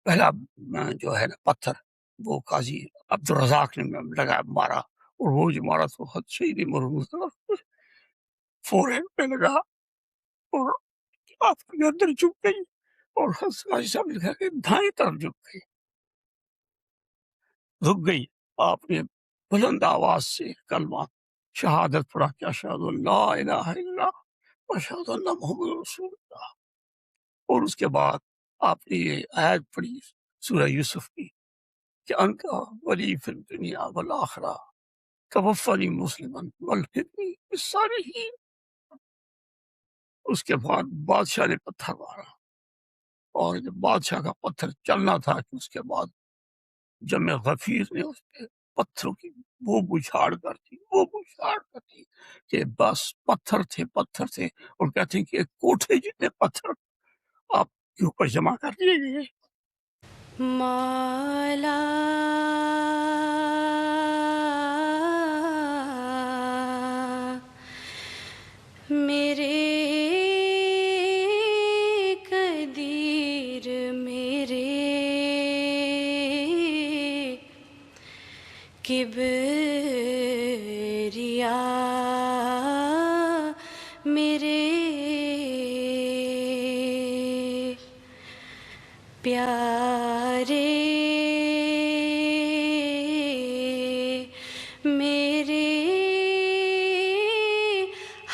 پہلا جو ہے نا پتھر وہ قاضی عبدالرزاق نے لگا مارا، اور وہ جو مارا تو حد شہید مرحوم فورہیڈ پہ لگا اور آپ کے اندر جھک گئی، اور قاضی صاحب نے کہا کہ دائیں طرف جھک گئی۔ آپ نے بلند آواز سے کلمہ شہادت پڑھا کہ اشہد ان لا الہ الا اللہ واشہد ان محمد رسول اللہ، اور اس کے بعد آپ نے یہ آیت پڑھی سورہ یوسف کی کہ انت ولی فی الدنیا والآخرہ توفنی مسلما والحقنی بالصالحین۔ اس کے بعد بادشاہ نے پتھر مارا، اور جب بادشاہ کا پتھر چلنا تھا کہ اس کے بعد جمع غفیر نے اس پہ پتھروں کی وہ بچھاڑ کر دی کہ بس پتھر تھے، اور کہتے ہیں کہ ایک کوٹھے جتنے پتھر آپ کے اوپر جمع کر دیے گئے۔ مولا میرے قدیر میرے کبریا میرے پیارے میرے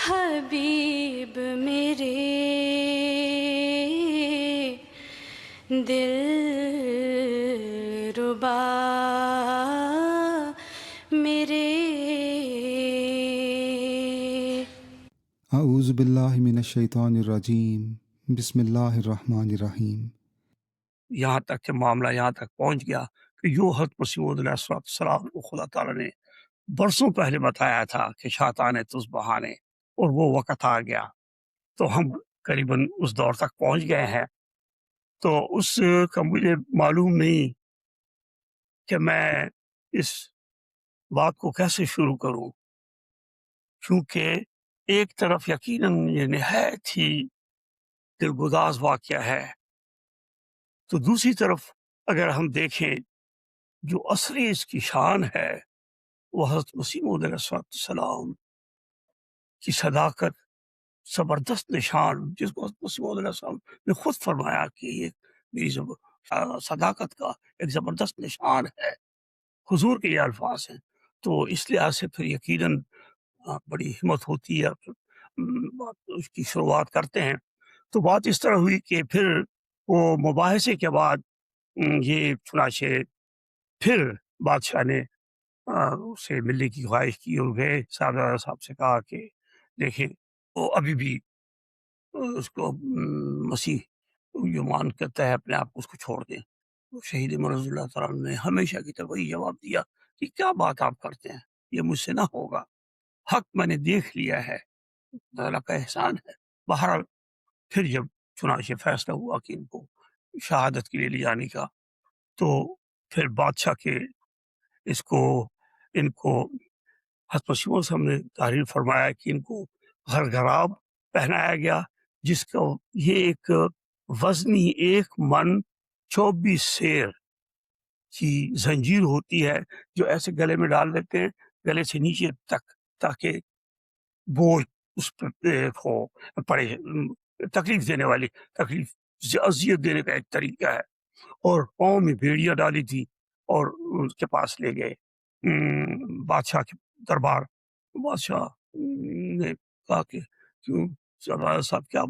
حبیب میرے دل ربا میرے۔ اعوذ باللہ من الشیطان الرجیم، بسم اللہ الرحمن الرحیم۔ یہاں تک کہ معاملہ یہاں تک پہنچ گیا کہ یوں حضرت مسیح موعود علیہ السلام کو خدا تعالیٰ نے برسوں پہلے بتایا تھا کہ شیطان تز بہانے، اور وہ وقت آ گیا۔ تو ہم قریباً اس دور تک پہنچ گئے ہیں، تو اس کا مجھے معلوم نہیں کہ میں اس بات کو کیسے شروع کروں، چونکہ ایک طرف یقیناً یہ نہایت ہی دلگداز واقعہ ہے، تو دوسری طرف اگر ہم دیکھیں جو اصلی اس کی شان ہے وہ حضرت مسیح موعود علیہ السلام کی صداقت، زبردست نشان جس کو حضرت مسیح موعود علیہ السلام نے خود فرمایا کہ یہ میری صداقت کا ایک زبردست نشان ہے، حضور کے یہ الفاظ ہیں۔ تو اس لحاظ سے پھر یقیناً بڑی ہمت ہوتی ہے، پھر اس کی شروعات کرتے ہیں۔ تو بات اس طرح ہوئی کہ پھر وہ مباحثے کے بعد یہ چنانچہ پھر بادشاہ نے اسے ملنے کی خواہش کی، اور گئے صاحبزادہ صاحب سے کہا کہ دیکھیں وہ ابھی بھی اس کو مسیح یہ مان کرتا ہے، اپنے آپ کو اس کو چھوڑ دیں۔ تو شہید مرض اللہ تعالیٰ نے ہمیشہ کی طرح وہی جواب دیا کہ کیا بات آپ کرتے ہیں، یہ مجھ سے نہ ہوگا، حق میں نے دیکھ لیا ہے، اللہ کا احسان ہے۔ بہرحال پھر جب چنانچہ فیصلہ ہوا کہ ان کو شہادت کے لیے لے جانے کا، تو پھر بادشاہ کے ان کو حضرت مسیح موعود صاحب نے تحریر فرمایا کہ ان کو غرغراب پہنایا گیا، جس کو یہ ایک وزنی 1 من 24 سیر کی زنجیر ہوتی ہے جو ایسے گلے میں ڈال دیتے ہیں، گلے سے نیچے تک، تاکہ بوجھ اس پہ ہو پڑے، تکلیف دینے والی، تکلیف اذیت دینے کا ایک طریقہ ہے۔ اور پاؤں میں بیڑیاں ڈالی تھی، اور اس کے پاس لے گئے بادشاہ کے دربار۔ بادشاہ نے کہا کہ کیوں صاحب کیا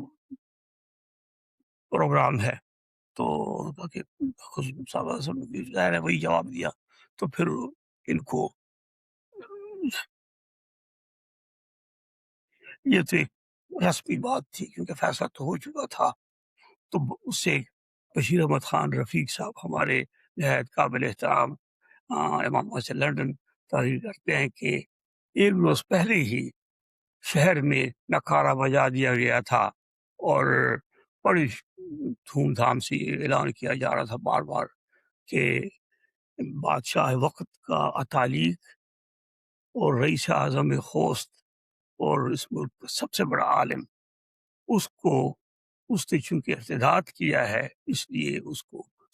پروگرام ہے؟ تو کہا کہ صاحب نے ظاہر ہے وہی جواب دیا۔ تو پھر ان کو یہ تو ایک رسمی بات تھی کیونکہ فیصلہ تو ہو چکا تھا، تو اس سے بشیر احمد خان رفیق صاحب ہمارے نہایت قابل احترام امام مسجد لنڈن تحریر کرتے ہیں کہ ایک روز پہلے ہی شہر میں نقارہ بجا دیا گیا تھا، اور بڑی دھوم دھام سے یہ اعلان کیا جا رہا تھا بار بار کہ بادشاہ وقت کا اتالیق اور رئیس اعظم خوست اور اس ملک کا سب سے بڑا عالم، اس نے چونکہ ارتداد کیا ہے، اس لیے اس کو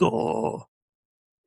تو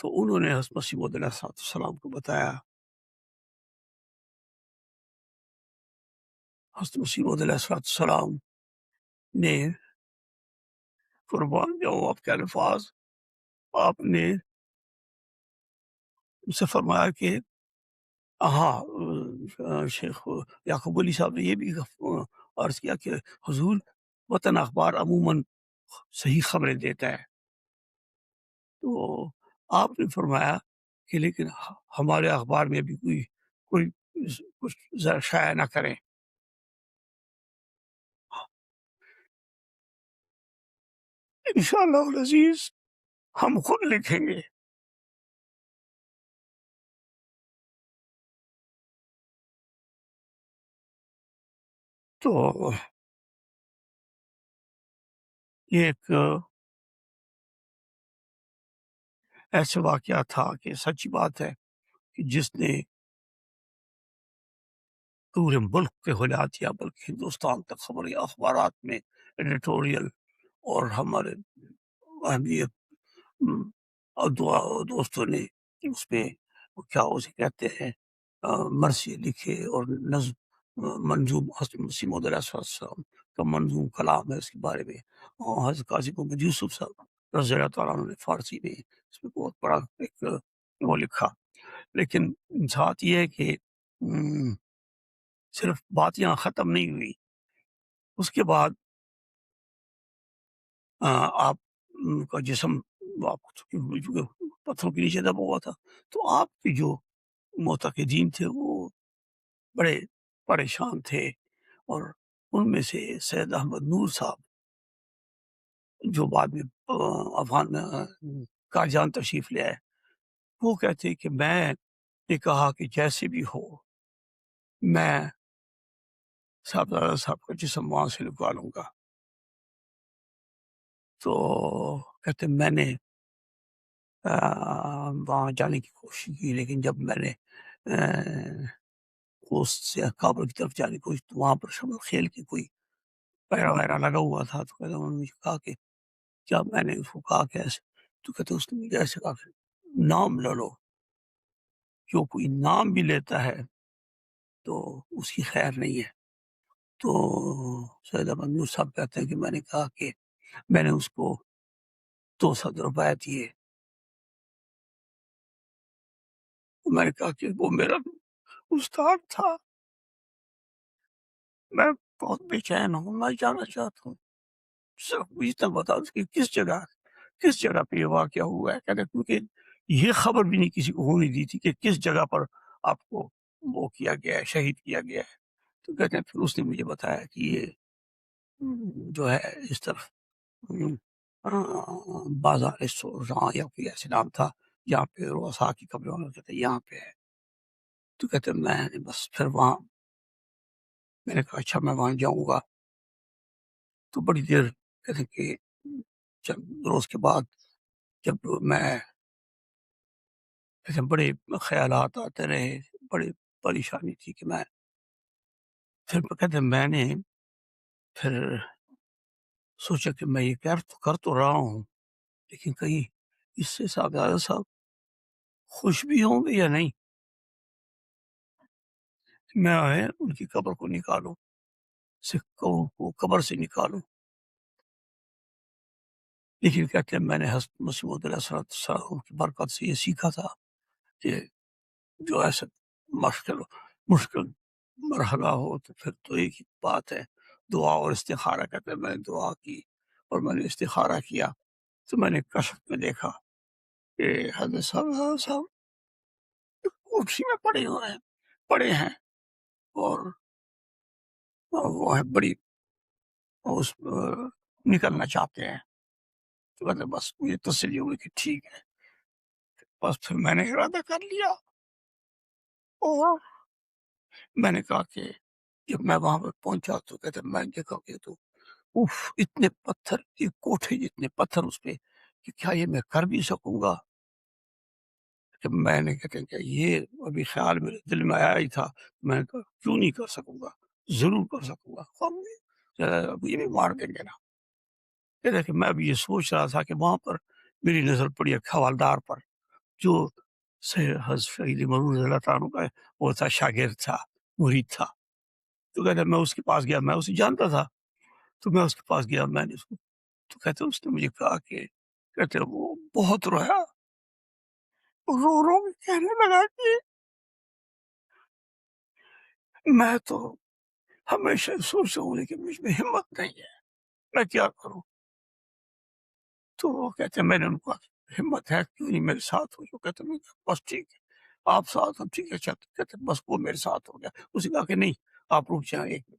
تو انہوں نے حضرت مسیح موعود علیہ السلام کو بتایا. حضرت مسیح موعود علیہ السلام نے قربان جاؤں آپ کے الفاظ، آپ نے ان سے فرمایا کہ ہاں شیخ یعقوب علی صاحب نے یہ بھی عرض کیا کہ حضور وطن اخبار عموماً صحیح خبریں دیتا ہے. تو آپ نے فرمایا کہ لیکن ہمارے اخبار میں بھی کوئی کچھ شائع نہ کریں. انشاءاللہ العزیز ہم خود لکھیں گے. تو یہ ایک ایسا واقعہ تھا کہ سچی بات ہے کہ جس نے پورے ملک پہ ہلا دیا، بلکہ ہندوستان تک خبر اخبارات میں ایڈیٹوریل، اور ہمارے دوستوں نے اس میں کیا اسے کہتے ہیں مرثیے لکھے، اور نظم منظوم حضرت مسیح موعود علیہ السلام کا منظوم کلام ہے اس کے بارے میں. اور حضرت قاضی محمد یوسف صاحب رضی اللہ تعالیٰ عنہ نے فارسی میں اس میں بہت بڑا ایک وہ لکھا. لیکن ساتھ یہ ہے کہ صرف بات یہاں ختم نہیں ہوئی. اس کے بعد آپ کا جسم پتھروں کے نیچے دبا ہوا تھا، تو آپ کے جو معتقدین تھے وہ بڑے پریشان تھے. اور ان میں سے سید احمد نور صاحب جو بعد میں افغان قادیان تشریف لے آئے، وہ کہتے کہ میں نے کہا کہ جیسے بھی ہو میں صاحبزادہ صاحب کا جسم وہاں سے نکالوں گا. تو کہتے میں نے وہاں جانے کی کوشش کی، لیکن جب میں نے اس سے کابل کی طرف جانے کی کوشش تو وہاں پر شمل خیل کی کوئی پیرا وغیرہ لگا ہوا تھا. تو کہتے انہوں نے مجھے کہا کہ کیا، میں نے اس کو کہا کیسے؟ تو کہتے اس نے مجھے ایسے کہا کہ نام لے لو، جو کوئی نام بھی لیتا ہے تو اس کی خیر نہیں ہے. تو سید احمد نور صاحب کہتے ہیں کہ میں نے کہا کہ میں نے اس کو 200 روپئے دیے. میں نے کہا کہ وہ میرا استاد تھا، میں بہت بے چین ہوں، میں جانا چاہتا ہوں، صرف مجھے اتنا بتا دو کہ کس جگہ پہ یہ واقعہ ہوا ہے. کہتے کیونکہ یہ خبر بھی نہیں کسی کو ہونی دی تھی کہ کس جگہ پر آپ کو وہ کیا گیا ہے، شہید کیا گیا ہے. تو کہتے ہیں پھر اس نے مجھے بتایا کہ یہ جو ہے اس طرف بازار جہاں یا کوئی ایسے نام تھا جہاں پہ روسا کی قبر ہونا کہتے یہاں پہ ہے. تو کہتے میں نے بس پھر وہاں میں نے کہا اچھا میں وہاں جاؤں گا. تو بڑی دیر کہتے کہ چند روز کے بعد جب میں کہتے بڑے خیالات آتے رہے، بڑی پریشانی تھی کہ میں پھر کہتے میں نے پھر سوچا کہ میں یہ کر تو رہا ہوں، لیکن کہیں اس سے صاحبزادہ صاحب خوش بھی ہوں گے یا نہیں. میں ان کی قبر کو نکالوں، کو قبر سے نکالوں. لیکن کہتے ہیں میں نے حضرت مسیح موعود علیہ السلام کی برکت سے یہ سیکھا تھا کہ جو ایسا مشکل مرحلہ ہو تو پھر تو ایک ہی بات ہے، دعا اور استخارہ. کہتے ہیں میں نے دعا کی اور میں نے استخارہ کیا، تو میں نے کشف میں دیکھا کہ حضرت صاحب کرسی میں پڑے ہیں اور وہ ہے بڑی نکلنا چاہتے ہیں. تو کہتے بس مجھے تسلی ہوئی کہ ٹھیک ہے. بس پھر میں نے ارادہ کر لیا، اور میں نے کہا کہ جب میں وہاں پہ پہنچا تو کہتے میں نے دیکھا کہ تو اتنے پتھر، ایک کوٹھے جتنے پتھر اس پہ، کہ کیا یہ میں کر بھی سکوں گا؟ کہ میں نے کہتے ہیں کہ یہ ابھی خیال میرے دل میں آیا ہی تھا. میں نے کہا کیوں نہیں کر سکوں گا، ضرور کر سکوں گا، یہ بھی مار دیں گے نا. کہتے کہ میں ابھی یہ سوچ رہا تھا کہ وہاں پر میری نظر پڑی ایک حوالدار پر. جو حضرت شہید مرحوم رضی اللہ تعالیٰ عنہ کا وہ تھا، شاگرد تھا، مرید تھا. تو کہتے میں اس کے پاس گیا، میں اسے جانتا تھا. تو میں اس کے پاس گیا، میں نے اس کو، تو کہتے اس نے مجھے کہا کہ کہتے وہ بہت رویا، رو رو کے کہنے لگا کہ میں تو ہمیشہ سوچتا ہوں لیکن مجھ میں ہمت نہیں ہے، میں کیا کروں. تو وہ کہتے میں نے ان کو ہمت ہے کیوں نہیں میرے ساتھ ہو. جو کہتے میں بس ٹھیک ہے آپ ساتھ ہو، ٹھیک ہے. اچھا کہتے بس وہ میرے ساتھ ہو گیا. اس نے کہا کہ نہیں آپ رک جائیں ایک منٹ،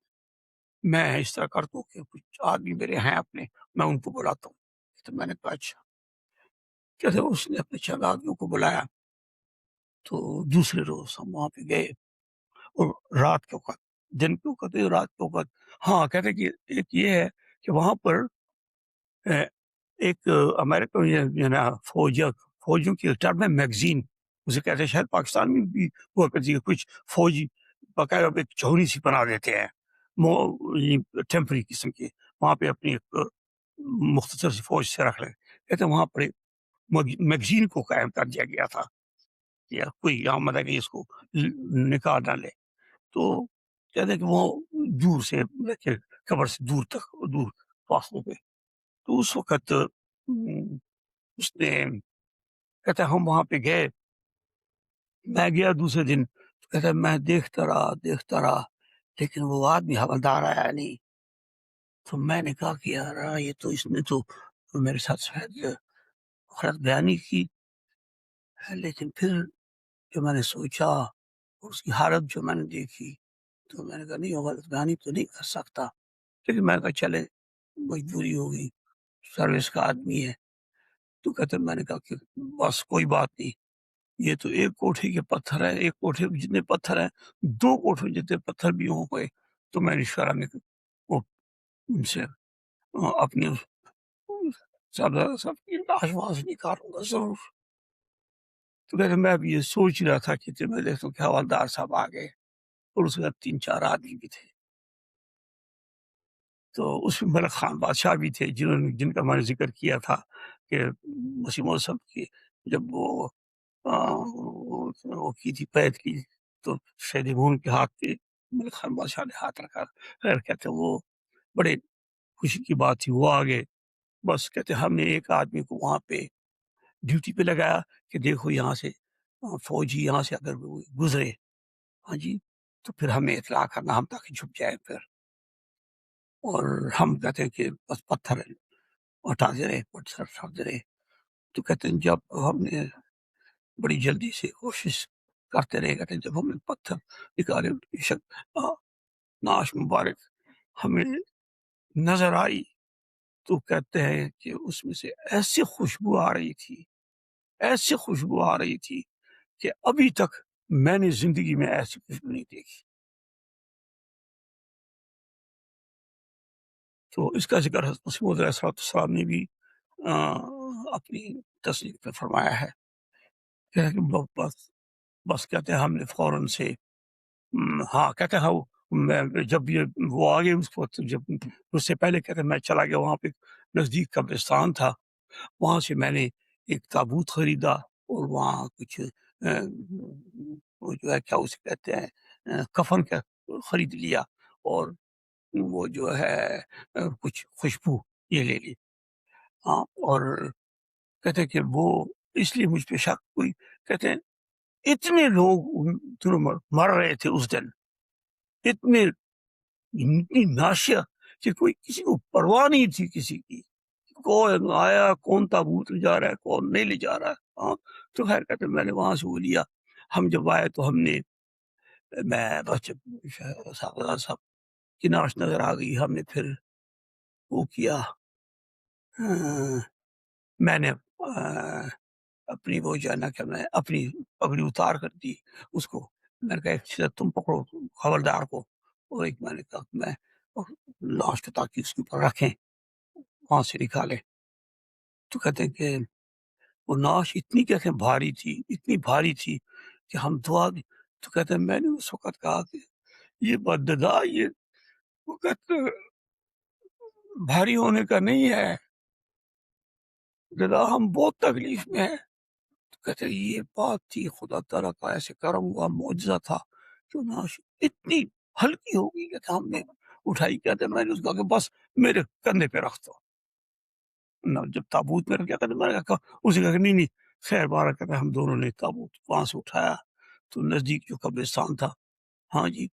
میں اس طرح کرتا ہوں کہ کچھ آدمی میرے ہیں اپنے، میں ان کو بلاتا ہوں. تو میں نے کہا اچھا. کہتے اس نے اپنے چند آدمیوں کو بلایا. تو دوسرے روز ہم وہاں پہ گئے، اور رات کے وقت، دن کے وقت رات کے وقت. ہاں کہتے کہ ایک یہ ہے کہ وہاں پر ایک امریکہ جو ہے نا فوجیوں کی ٹرم ہے میگزین، اسے کہتے ہیں، شاید پاکستان میں بھی ہوا کرتی ہے. کچھ فوجی باقاعدہ ایک چوری سی بنا دیتے ہیں ٹیمپری قسم کی، وہاں پہ اپنی ایک مختصر سی فوج سے رکھ لیں. کہتے ہیں وہاں پر ایک میگزین کو قائم کر دیا گیا تھا، یا کوئی یہاں مطلب کہ اس کو نکال نہ لے. تو کہتے ہیں کہ وہ دور سے قبر سے دور تک، دور فاصلے پہ. تو اس وقت اس نے، کہتا ہم وہاں پہ گئے، میں گیا دوسرے دن. تو کہتا میں دیکھتا رہا لیکن وہ آدمی حوالدار آیا نہیں. تو میں نے کہا کہ یار یہ تو اس نے تو میرے ساتھ شاید غلط بیانی کی. لیکن پھر جو میں نے سوچا، اس کی حالت جو میں نے دیکھی، تو میں نے کہا نہیں غلط بیانی تو نہیں کر سکتا. لیکن میں نے کہا چلے مجبوری ہوگی، سروس کا آدمی ہے. تو کہتے میں نے کہا کہ بس کوئی بات نہیں، یہ تو ایک کوٹھی کے پتھر ہے، ایک کوٹھی جتنے پتھر ہیں، دو کوٹھی جتنے پتھر بھی ہوں گے تو میں انشاءاللہ میں وہ ان سے اپنی سب کی لاش وہاں سے نکالوں گا ضرور. تو کہتے میں اب یہ سوچ رہا تھا کہ میں دیکھتا ہوں کہ حوالدار صاحب آ گئے، اور اس کے بعد 3-4 آدمی بھی تھے. تو اس میں ملک خان بادشاہ بھی تھے، جن کا میں نے ذکر کیا تھا کہ مسیح موسم کی جب وہ کی تھی پید کی، تو شہد خون کے ہاتھ پہ ملک خان بادشاہ نے ہاتھ رکھا. خیر کہتے وہ بڑے خوشی کی بات تھی، وہ آگے. بس کہتے ہم نے ایک آدمی کو وہاں پہ ڈیوٹی پہ لگایا کہ دیکھو یہاں سے فوجی یہاں سے اگر گزرے، ہاں جی، تو پھر ہمیں اطلاع کرنا، ہم تاکہ چھپ جائیں پھر. اور ہم کہتے ہیں کہ بس پتھر اٹھاتے رہے، پتھر اٹھاتے رہے. تو کہتے ہیں جب ہم نے بڑی جلدی سے کوشش کرتے رہے، کہتے ہیں جب ہم نے پتھر نکالے، بے شک ناش مبارک ہمیں نظر آئی، تو کہتے ہیں کہ اس میں سے ایسی خوشبو آ رہی تھی، ایسی خوشبو آ رہی تھی کہ ابھی تک میں نے زندگی میں ایسی خوشبو نہیں دیکھی. تو اس کا ذکر حضرت مسیح موعود علیہ السلام نے بھی اپنی تصدیق میں فرمایا ہے کہ بس کہتے ہیں ہم نے فوراً سے ہاں کہتے ہیں جب یہ وہ آگے اس وقت، جب اس سے پہلے کہتے ہیں میں چلا گیا وہاں پہ نزدیک قبرستان تھا، وہاں سے میں نے ایک تابوت خریدا، اور وہاں کچھ وہ جو ہے کیا اسے کہتے ہیں کفن کا خرید لیا، اور وہ جو ہے کچھ خوشبو یہ لے لی. ہاں، اور کہتے ہیں کہ وہ اس لیے مجھ پہ شک ہوئی. کہتے ہیں اتنے لوگ مر رہے تھے اس دن، اتنی ناشیہ کہ کوئی کسی کو پرواہ نہیں تھی کسی کی، کون آیا کون تابوت لے جا رہا ہے کون نہیں لے جا رہا ہے. ہاں، تو خیر کہتے ہیں میں نے وہاں سے وہ لیا. ہم جب آئے تو ہم نے، میں بس جب صاحب کی ناش نظر آ گئی، ہم نے پھر وہ کیا، میں نے اپنی وہ جانا کہ میں اپنی پگڑی اتار کر دی اس کو. میں نے کہا ایک چیز تم پکڑو خبردار کو، اور ایک میں نے کہا میں لاش کو تاکہ اس کے اوپر رکھیں، وہاں سے نکالے. تو کہتے ہیں کہ وہ ناش اتنی کہتے ہیں بھاری تھی، اتنی بھاری تھی کہ ہم دعا دی. تو کہتے ہیں میں نے اس وقت کہا کہ یہ بددا، یہ وقت بھاری ہونے کا نہیں ہے، دادا ہم بہت تکلیف میں ہیں. کہتے ہیں یہ بات تھی، خدا تعالیٰ کا ایسے کرم ہوا، معجزہ تھا کہ نعش اتنی ہلکی ہوگی کہ ہم نے اٹھائی. کہتے ہیں میں نے اس کو کہا کہ بس میرے کندھے پہ رکھ دو. جب تابوت میں رکھ گیا کہتے میں نے کہا، اسے کہا کہ نہیں نہیں خیر بارہ. کہتے ہیں ہم دونوں نے تابوت وہاں سے اٹھایا تو نزدیک جو قبرستان تھا، ہاں جی،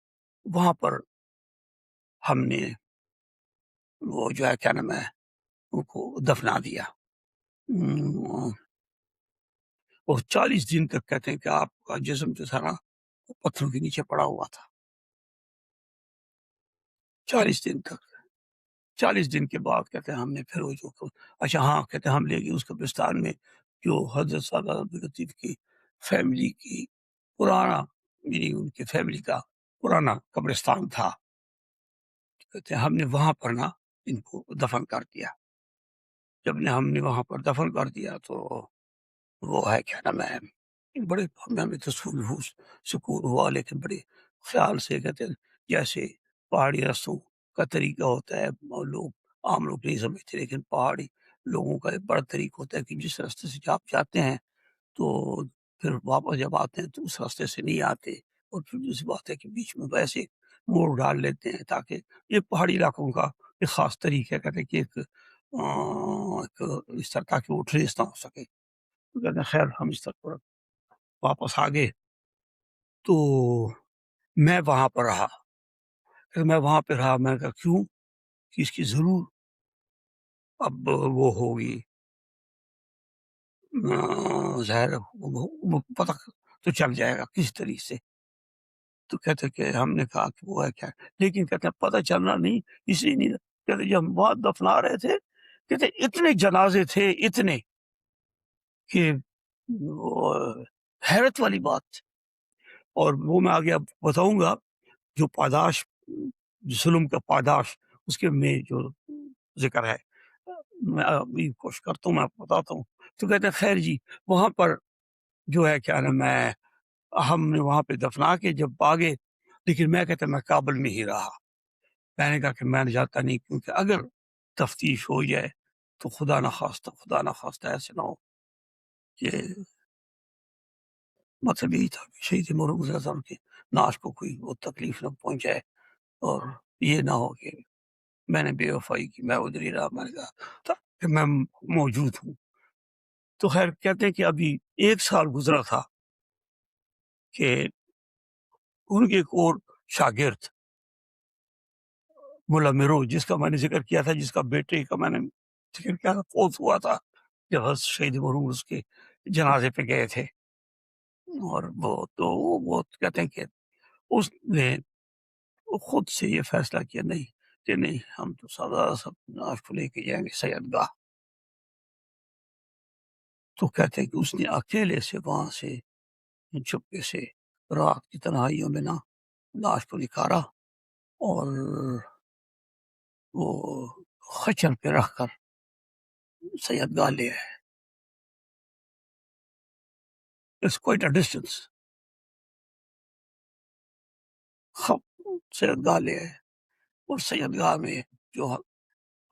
وہاں پر ہم نے وہ جو ہے کیا نام ہے ان کو دفنا دیا. اور 40 دن تک کہتے ہیں کہ آپ کا جسم جو تھا نا وہ پتھروں کے نیچے پڑا ہوا تھا. 40 دن تک. 40 دن کے بعد کہتے ہیں ہم نے پھر وہ جو اچھا ہاں کہتے ہیں ہم لے گئے اس قبرستان میں جو حضرت سادات عبداللطیف کی فیملی کی پرانا، یعنی ان کی فیملی کا پرانا قبرستان تھا. کہتے ہیں ہم نے وہاں پر نا ان کو دفن کر دیا. جب نے ہم نے وہاں پر دفن کر دیا تو وہ ہے کیا نام ہے بڑے ہمیں تو سکون ہوا، لیکن بڑے خیال سے کہتے ہیں جیسے پہاڑی رستوں کا طریقہ ہوتا ہے، اور لوگ عام لوگ نہیں سمجھتے، لیکن پہاڑی لوگوں کا ایک بڑا طریقہ ہوتا ہے کہ جس راستے سے آپ جاتے ہیں تو پھر واپس جب آتے ہیں تو اس راستے سے نہیں آتے، اور پھر دوسری بات ہے کہ بیچ میں ویسے موڑ ڈال لیتے ہیں تاکہ یہ پہاڑی علاقوں کا ایک خاص طریقہ ہے. کہتے ہیں کہ ایک اس طرح تاکہ وہ ٹریس نہ ہو سکے. تو کہتے ہیں خیر ہم اس طرح پر واپس آ گئے تو میں وہاں پر رہا. میں وہاں پہ رہا، میں نے کہا کیوں کہ اس کی ضرور اب وہ ہوگی ظاہر پتہ تو چل جائے گا کس طریقے سے. تو کہتے کہ ہم نے کہا کہ وہ ہے کیا، لیکن کہتے ہیں پتہ چلنا نہیں اس لیے نہیں. کہتے جب ہم وہاں دفنا رہے تھے کہتے اتنے جنازے تھے اتنے کہ وہ حیرت والی بات تھی. اور وہ میں آگے اب بتاؤں گا جو پاداش، ظلم کا پاداش، اس کے میں جو ذکر ہے میں ابھی کوشش کرتا ہوں میں آپ کو بتاتا ہوں. تو کہتے ہیں خیر جی وہاں پر جو ہے کیا نام ہے ہم نے وہاں پہ دفنا کے جب آگے، لیکن میں کہتا میں کابل میں ہی رہا. میں نے کہا کہ میں جاتا نہیں، کیونکہ اگر تفتیش ہو جائے تو خدا نہ خواستہ ایسے نہ ہو کہ مطلب یہی تھا کہ شہید مرحوم صلی اللہ علیہ وسلم کی نعش کو کوئی وہ تکلیف نہ پہنچائے، اور یہ نہ ہو کہ میں نے بے وفائی کی. میں ادھر ہی رہا، میں نے کہا کہ میں موجود ہوں. تو خیر کہتے ہیں کہ ابھی 1 سال گزرا تھا کہ ان کے ایک اور شاگرد ملا میرو، جس کا میں نے ذکر کیا تھا، جس کا بیٹے کا میں نے ذکر کیا تھا، فوت ہوا تھا جب حضرت شہید مرحوم اس کے جنازے پہ گئے تھے. اور وہ کہتے ہیں کہ اس نے خود سے یہ فیصلہ کیا نہیں کہ نہیں ہم تو سادہ سب ناش کو لے کے جائیں گے سید گاہ. تو کہتے ہیں کہ اس نے اکیلے سے وہاں سے چپکے سے رات کی تنہائیوں میں نا لاش کو نکالا اور وہ خچر پہ رکھ کر سید گاہ لے آئے. It's quite a distance. سید گاہ لے آئے اور سید گاہ میں جو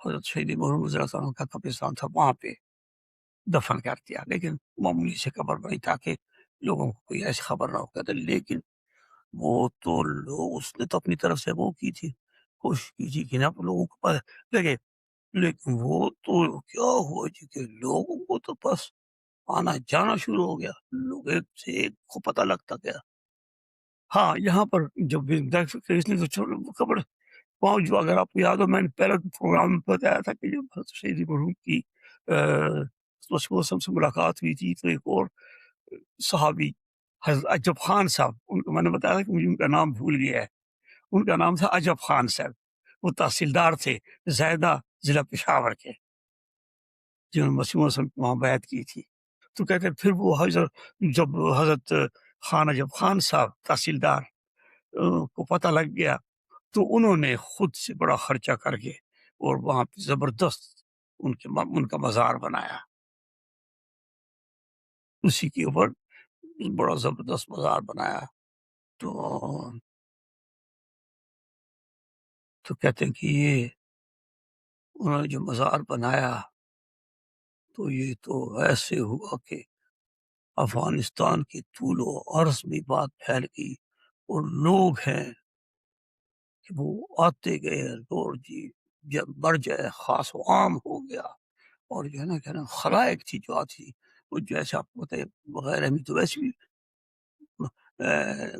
حضرت شہید محمد صلی اللہ علیہ وسلم کا قبرستان تھا وہاں پہ دفن کر دیا. لیکن معمولی سے قبر بنی تاکہ لوگوں کو کوئی ایسی خبر نہ ہو. کہتے لیکن وہ تو لوگ اس نے تو اپنی طرف سے وہ کی تھی، کوشش کی تھی کہ نا لوگوں کو پتہ لگے، لیکن وہ تو کیا ہوا جی کہ لوگوں کو تو بس آنا جانا شروع ہو گیا، لوگ ایک سے ایک کو پتہ لگتا گیا. ہاں یہاں پر جب اس نے تو خبر پہنچ جو، اگر آپ کو یاد ہو میں نے پہلے پروگرام میں بتایا تھا کہ جب حضرت شہید مرحوم کی سے ملاقات ہوئی تھی تو ایک اور صحابی حضرت عجب خان صاحب، ان کو میں نے بتایا تھا کہ مجھے ان کا نام بھول گیا ہے، ان کا نام تھا عجب خان صاحب. وہ تحصیلدار تھے زیدہ ضلع پشاور کے، جنہوں نے مسیح وسلم کی وہاں بیعت کی تھی. تو کہتے ہیں پھر وہ جب حضرت خان عجب خان صاحب تحصیلدار کو پتہ لگ گیا تو انہوں نے خود سے بڑا خرچہ کر کے اور وہاں پہ زبردست ان کا مزار بنایا. اسی کے اوپر بڑا زبردست مزار بنایا. تو کہتے ہیں کہ یہ انہوں نے جو مزار بنایا تو یہ تو ایسے ہوا کہ افغانستان کے طول و عرض میں بات پھیل گئی اور لوگ ہیں کہ وہ آتے گئے اور جی جب بڑھ جائے خاص و عام ہو گیا، اور جو ہے نا کہنا خلائق تھی جو آتی، وہ جیسے آپ کو بتائے بغیر ہمیں تو ویسے بھی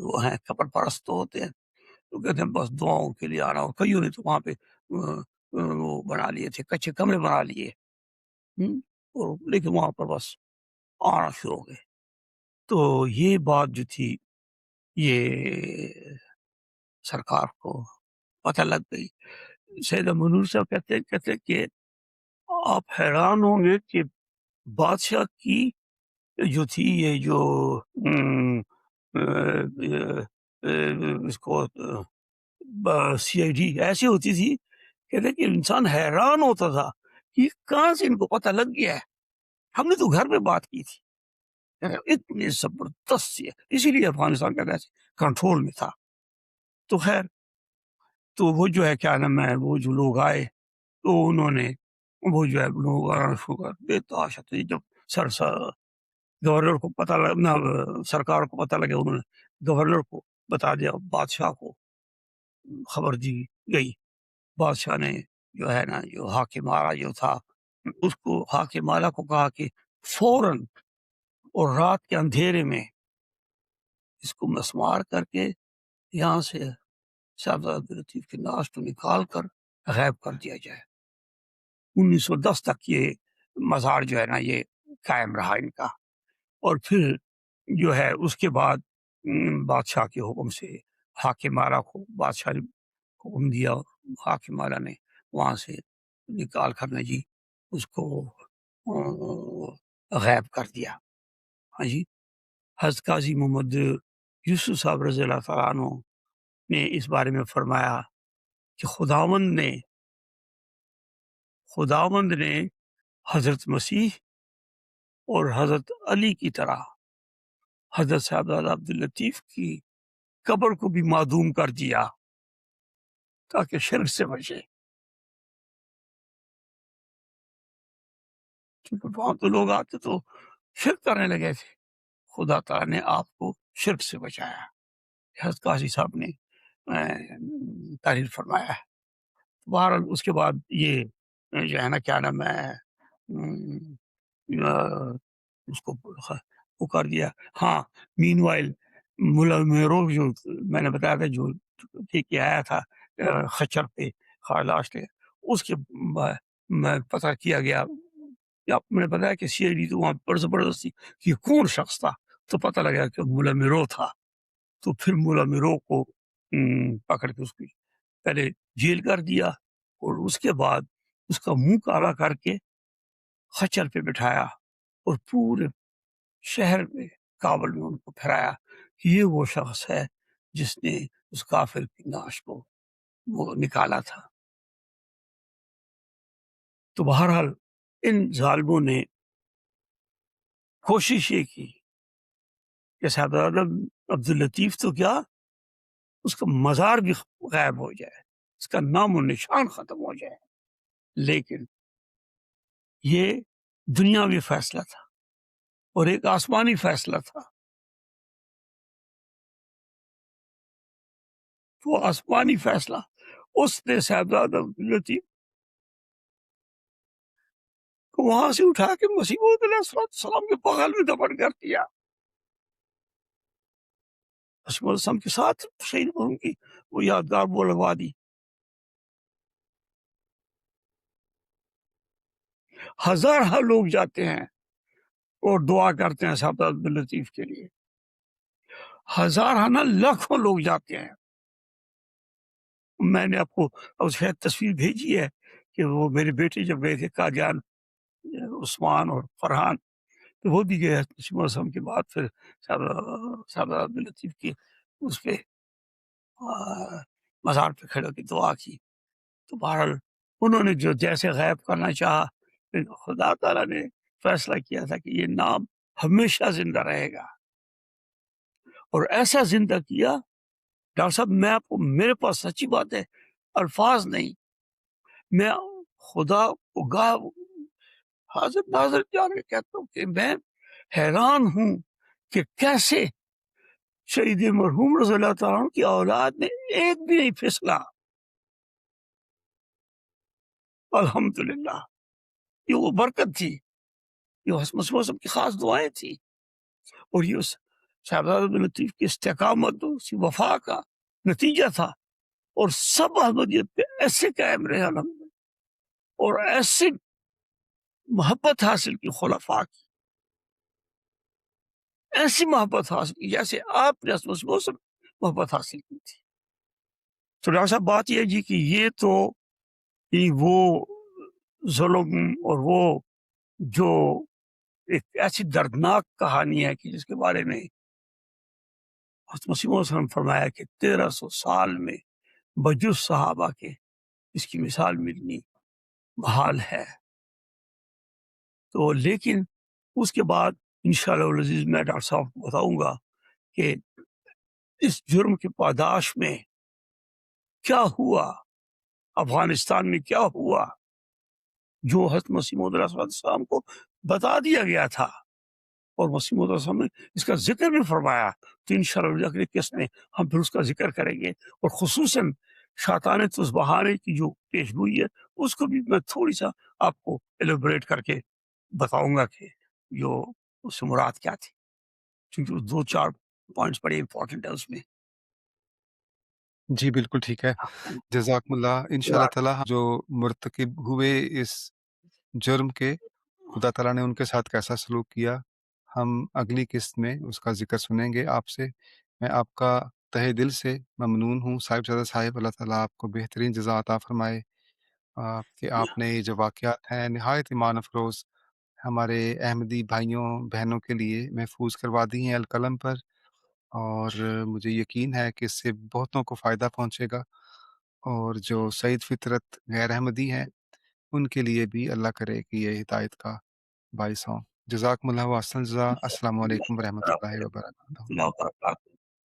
وہ ہیں کپڑ پرست تو ہوتے ہیں، تو کہتے ہیں بس دعاؤں کے لیے آنا، اور کئیوں نے تو وہاں پہ وہ بنا لیے تھے، کچے کمرے بنا لیے، اور لیکن وہاں پر بس آنا شروع ہو گئے۔ تو یہ بات جو تھی یہ سرکار کو پتہ لگ گئی۔ سیدہ منور صاحب کہتے کہ آپ حیران ہوں گے کہ بادشاہ کی جو تھی یہ جو اس کو سی آئی ڈی ایسی ہوتی تھی، کہتے کہ انسان حیران ہوتا تھا کہ کہاں سے ان کو پتہ لگ گیا ہے، ہم نے تو گھر میں بات کی تھی، اتنی زبردست ہے، اسی لیے افغانستان کا کنٹرول میں تھا۔ تو خیر، تو وہ جو ہے کیا نام ہے، وہ جو لوگ آئے تو انہوں نے وہ جو ہے لوگ آنا شروع کر بے تحاشا تھی۔ جب گورنر کو پتہ لگا، سرکار کو پتہ لگا، انہوں نے گورنر کو بتا دیا، بادشاہ کو خبر دی گئی۔ بادشاہ نے جو ہے نا جو حاکم آرا جو تھا اس کو حاکم آرا کو کہا کہ فوراً اور رات کے اندھیرے میں اس کو مسمار کر کے یہاں سے صاحبزادہ عبداللطیف کی ناش کو نکال کر غائب کر دیا جائے۔ 1910 تک یہ مزار جو ہے نا یہ قائم رہا ان کا، اور پھر جو ہے اس کے بعد بادشاہ کے حکم سے حاکم آرا کو بادشاہ نے حکم دیا، حاکم آرا نے وہاں سے نکال کر جی اس کو غائب کر دیا۔ ہاں جی، حضرت قاضی محمد یوسف صاحب رضی اللہ تعالیٰ عنہ نے اس بارے میں فرمایا کہ خداوند نے حضرت مسیح اور حضرت علی کی طرح حضرت صاحبزادہ عبداللطیف کی قبر کو بھی معدوم کر دیا تاکہ شرک سے بچے، کیونکہ وہاں تو لوگ آتے تو شرک کرنے لگے تھے، خدا تعالیٰ نے آپ کو شرک سے بچایا۔ حضرت قاضی صاحب نے تحریر فرمایا ہے۔ بہرحال اس کے بعد یہ جو ہے نا کیا نام ہے اس کو وہ کر دیا۔ ہاں، مین وائل ملا میرو جو میں نے بتایا تھا جو کہ آیا تھا خچر پہ خالاش لے، اس کے میں پتہ کیا گیا، آپ میں نے بتایا کہ سی آئی ڈی تو وہاں پر زبردستی کہ کون شخص تھا، تو پتہ لگا کہ ملا میرو تھا۔ تو پھر ملا میرو کو پکڑ کے اس کی پہلے جیل کر دیا، اور اس کے بعد اس کا منہ کالا کر کے خچر پہ بٹھایا اور پورے شہر میں کابل میں ان کو پھیرایا کہ یہ وہ شخص ہے جس نے اس کافر کی ناش کو وہ نکالا تھا۔ تو بہرحال ان ظالموں نے کوشش یہ کی کہ صاحبزادہ عبداللطیف تو کیا اس کا مزار بھی غائب ہو جائے، اس کا نام و نشان ختم ہو جائے، لیکن یہ دنیاوی فیصلہ تھا اور ایک آسمانی فیصلہ تھا۔ وہ آسمانی فیصلہ اس نے صاحبزادہ عبداللطیف کو وہاں سے اٹھا کے مسیح موعود علیہ السلام کے بغل میں دفن کر دیا، مسیح موعود السلام کے ساتھ شہید ان کی وہ یادگار وہ لگوا دی۔ ہزارہ لوگ جاتے ہیں اور دعا کرتے ہیں صاحبزادہ عبداللطیف کے لیے، ہزارہ نہ لاکھوں لوگ جاتے ہیں۔ میں نے آپ کو شاید تصویر بھیجی ہے کہ وہ میرے بیٹے جب گئے تھے قادیان، عثمان اور فرحان، تو وہ بھی گئے مسیح موعود السلام کے بعد پھر صاحبزادہ عبداللطیف کی اس پہ مزار پہ کھڑے ہو کے دعا کی۔ تو بہرحال انہوں نے جو جیسے غائب کرنا چاہا، خدا تعالیٰ نے فیصلہ کیا تھا کہ یہ نام ہمیشہ زندہ رہے گا، اور ایسا زندہ کیا ڈاکٹر صاحب، میں آپ کو، میرے پاس سچی بات ہے الفاظ نہیں، میں خدا کو گواہ حاضر ناظر جان کے کہتا ہوں کہ میں حیران ہوں کہ کیسے شہید مرحوم رضی اللہ تعالیٰ عنہ کی اولاد نے ایک بھی نہیں پھسلا. الحمدللہ یہ وہ برکت تھی، یہ حسن مسیح موعود کی خاص دعائیں تھی، اور یہ صاحبزادہ بن لطیف کی استقامت اور اسی وفا کا نتیجہ تھا. اور سب احمدیت پہ ایسے قائم رہے الحمد، اور ایسے محبت حاصل کی خلفاء کی، ایسی محبت حاصل کی جیسے آپ نے حسن مسیح موعود سے محبت حاصل کی تھی. تو ڈاکٹر صاحب بات یہ ہے جی کہ یہ تو وہ ظلم اور وہ جو ایک ایسی دردناک کہانی ہے کہ جس کے بارے میں حضرت مسیح موعود صلی اللہ علیہ وسلم فرمایا کہ 1300 سال میں بجز صحابہ کے اس کی مثال ملنی محال ہے. تو لیکن اس کے بعد انشاءاللہ العزیز میں ڈاکٹر صاحب کو بتاؤں گا کہ اس جرم کی پاداش میں کیا ہوا، افغانستان میں کیا ہوا، جو حضرت مسیح موعود علیہ السلام کو بتا دیا گیا تھا، اور مسیح موعود علیہ السلام نے اس کا ذکر بھی فرمایا. تو انشاءاللہ اگلے قسط میں ہم پھر اس کا ذکر کریں گے، اور خصوصاً شاطان تصبحانے کی جو پیش گوئی ہے اس کو بھی میں تھوڑی سا آپ کو ایلیبریٹ کر کے بتاؤں گا کہ جو اس سے مراد کیا تھی، کیونکہ 2-4 پوائنٹس بڑے امپورٹنٹ ہیں اس میں. جی بالکل ٹھیک ہے، جزاکم اللہ. انشاءاللہ تعالی جو مرتکب ہوئے اس جرم کے، خدا تعالیٰ نے ان کے ساتھ کیسا سلوک کیا، ہم اگلی قسط میں اس کا ذکر سنیں گے آپ سے. میں آپ کا تہہ دل سے ممنون ہوں صاحبزادہ صاحب، اللہ تعالیٰ آپ کو بہترین جزا عطا فرمائے کہ آپ نے یہ جو واقعات ہیں نہایت ایمان افروز ہمارے احمدی بھائیوں بہنوں کے لیے محفوظ کروا دی ہیں القلم پر، اور مجھے یقین ہے کہ اس سے بہتوں کو فائدہ پہنچے گا، اور جو سعید فطرت غیر احمدی ہیں ان کے لیے بھی اللہ کرے کہ یہ ہدایت کا باعث ہوں. جزاکم اللہ و احسن الجزا. السلام علیکم ورحمۃ اللہ وبرکاتہ. اللہ وبرکاتہ.